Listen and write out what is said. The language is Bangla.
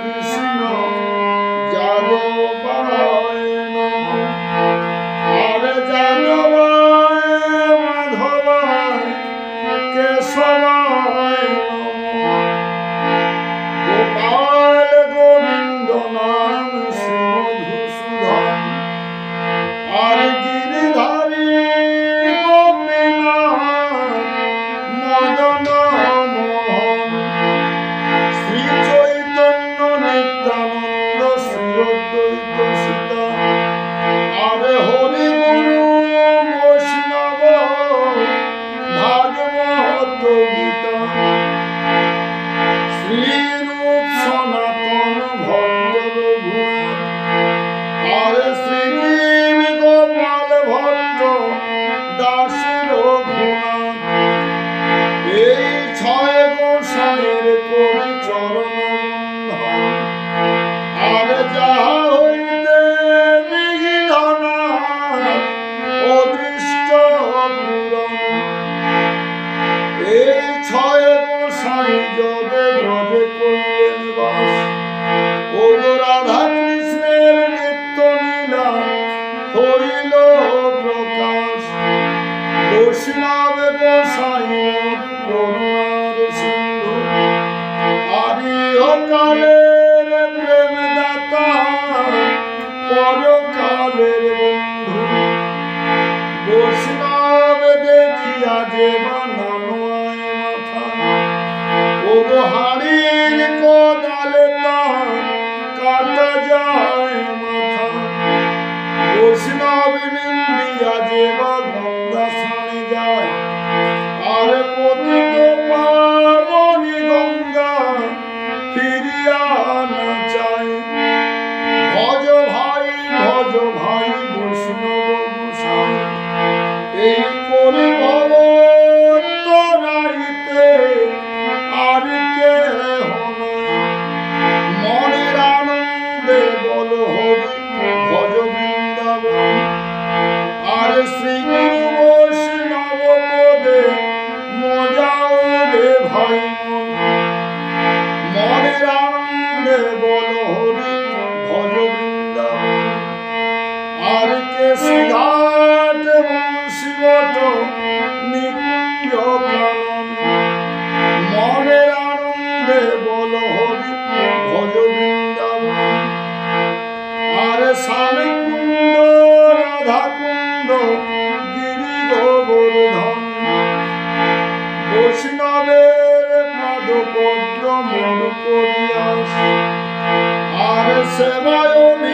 কৃষ্ণ যাদবায় নমঃ। হরে যাদবায় মাধবায় কেশবায় নমঃ। গোপাল গোবিন্দ নাম শ্রী মধুসূদন। আর গিরিধারী গোপীনাথ মদন মোহন। শ্রী চৈতন্য নিত্যানন্দ শ্রী অদ্বৈত সীতা। আরে হরি গুরু বৈষ্ণব ভাগবত গীতা। শ্রীরূপ সনাতন ভক্ত রঘুনাথ। আরে শ্রীজীব গোপাল ভক্ত দাসী রঘুনাথ। এই ছয় গোসাইয়ের করি চরণ বন্ধন। আর যাহা হইতে বিঘ্ন নাই অদৃষ্ট পূরণ। এই ছয় গোসাই যবে ব্রজে করিলেন বাস। ও রাধা কৃষ্ণের নিত্য লীলা হইল প্রকাশ। বৈষ্ণব গোসাই করুণার সিন্ধু। আদিকালের প্রেম দাতা পরকালের বন্ধু। বৈষ্ণব দেখিয়া যে বানানো মাথা। ও হাড়ির কোদালে তার কাটা যায় মাথা। বৈষ্ণব নিন্দিয়া যে বা গঙ্গা স্নানে যায়। আর পতিত পাবনী গঙ্গা ফিরিয়া না চায়। ভজ ভাই বৈষ্ণব গোসাই। এই কলি ভগত রাইতে আর কে নাই। মনের আনন্দে বল হরি ভজ বৃন্দাবন। আর শ্রী গুরু বৈষ্ণব পদে মজাও রে ভাই মন। মনের আনন্দে বল হরি ভজ বৃন্দাবন। আর কে সিদ্ধার্থ বংশীবট নিকুঞ্জ কানন। মনের আনন্দে বল হরি ভজ বৃন্দাবন। আর স্বামী কুণ্ড রাধা কুণ্ড গিরি গোবর্ধন। বৈষ্ণবের পাদ পদ্ম মন করিয়াস। আর সেবায়